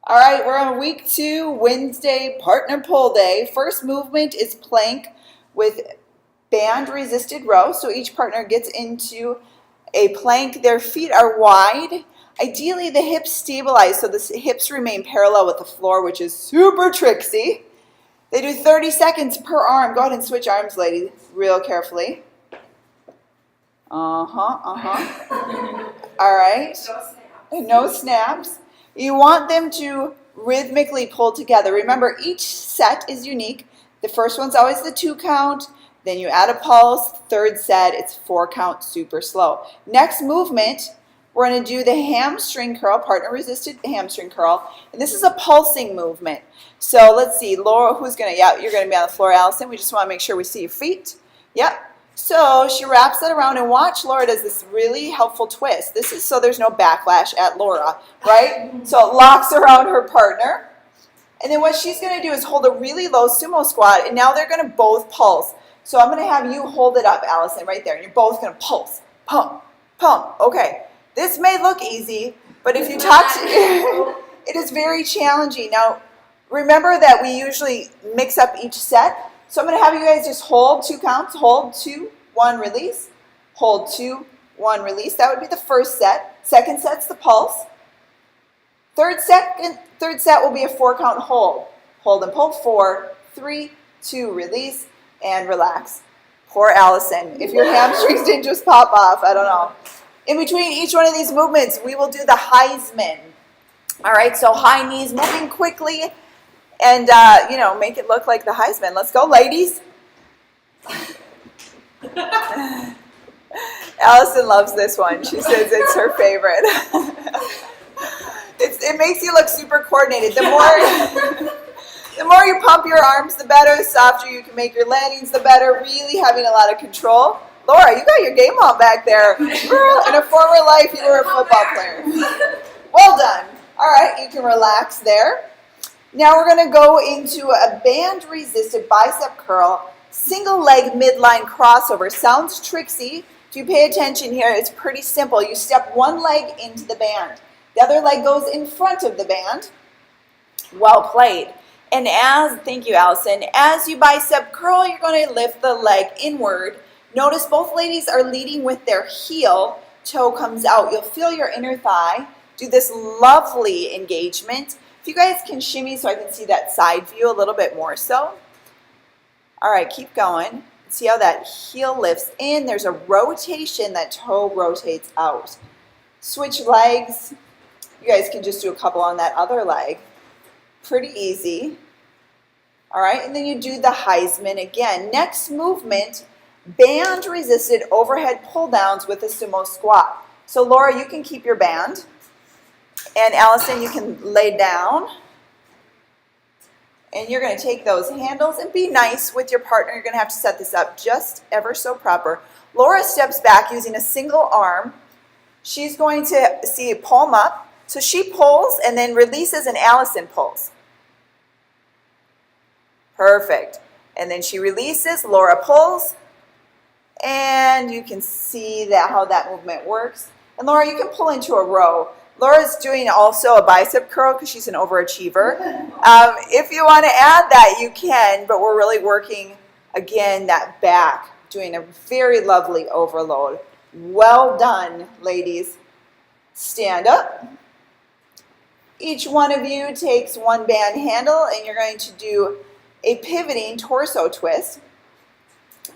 All right, we're on week 2, Wednesday, partner pull day. First movement is plank with band resisted row. So each partner gets into a plank. Their feet are wide. Ideally, the hips stabilize so the hips remain parallel with the floor, which is super tricksy. They do 30 seconds per arm. Go ahead and switch arms, ladies, real carefully. All right. No snaps. You want them to rhythmically pull together. Remember, each set is unique. The first one's always the 2 count. Then you add a pulse. Third set, it's 4 count, super slow. Next movement, we're going to do the hamstring curl, partner resisted hamstring curl. And this is a pulsing movement. So let's see, Laura, who's going to, yeah, you're going to be on the floor, Allison. We just want to make sure we see your feet. Yep. So she wraps that around, and watch Laura does this really helpful twist. This is so there's no backlash at Laura, right? So it locks around her partner. And then what she's going to do is hold a really low sumo squat, and now they're going to both pulse. So I'm going to have you hold it up, Allison, right there. And you're both going to pulse, pump, pump. Okay, this may look easy, but if you talk to it is very challenging. Now, remember that we usually mix up each set. So I'm going to have you guys just hold 2 counts. Hold 2, 1, release. Hold 2, 1, release. That would be the first set. Second set's the pulse. Third set will be a 4 count hold. Hold and pull. 4, 3, 2, release, and relax. Poor Allison. If your hamstrings didn't just pop off, I don't know. In between each one of these movements, we will do the Heisman. All right, so high knees moving quickly. And, make it look like the Heisman. Let's go, ladies. Allison loves this one. She says it's her favorite. It makes you look super coordinated. The more you pump your arms, the better. The softer you can make your landings, the better. Really having a lot of control. Laura, you got your game on back there. Girl, in a former life, you were a football player. Well done. All right, you can relax there. Now we're going to go into a band-resisted bicep curl, single leg midline crossover. Sounds tricksy. If you pay attention here, it's pretty simple. You step one leg into the band. The other leg goes in front of the band. Well played. And thank you, Allison, as you bicep curl, you're going to lift the leg inward. Notice both ladies are leading with their heel. Toe comes out. You'll feel your inner thigh. Do this lovely engagement. If you guys can shimmy so I can see that side view a little bit more so. All right, keep going. See how that heel lifts in. There's a rotation, that toe rotates out. Switch legs. You guys can just do a couple on that other leg. Pretty easy. All right, and then you do the Heisman again. Next movement, band resisted overhead pull downs with a sumo squat. So Laura, you can keep your band. And Allison, you can lay down. And you're going to take those handles and be nice with your partner. You're going to have to set this up just ever so proper. Laura steps back using a single arm. She's going to see a palm up. So she pulls and then releases, and Allison pulls. Perfect. And then she releases, Laura pulls. And you can see how that movement works. And Laura, you can pull into a row. Laura's doing also a bicep curl because she's an overachiever. If you want to add that, you can, but we're really working, again, that back, doing a very lovely overload. Well done, ladies. Stand up. Each one of you takes one band handle, and you're going to do a pivoting torso twist.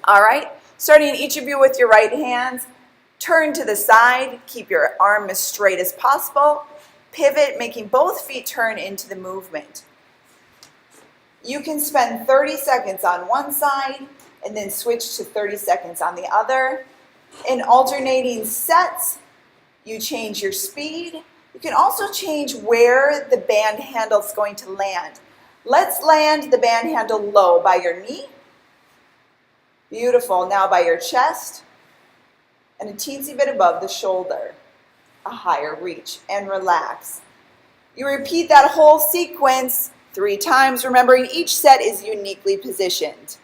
All right, starting each of you with your right hands. Turn to the side, keep your arm as straight as possible. Pivot, making both feet turn into the movement. You can spend 30 seconds on one side and then switch to 30 seconds on the other. In alternating sets, you change your speed. You can also change where the band handle is going to land. Let's land the band handle low by your knee. Beautiful. Now by your chest. And a teensy bit above the shoulder, a higher reach, and relax. You repeat that whole sequence 3 times, remembering each set is uniquely positioned.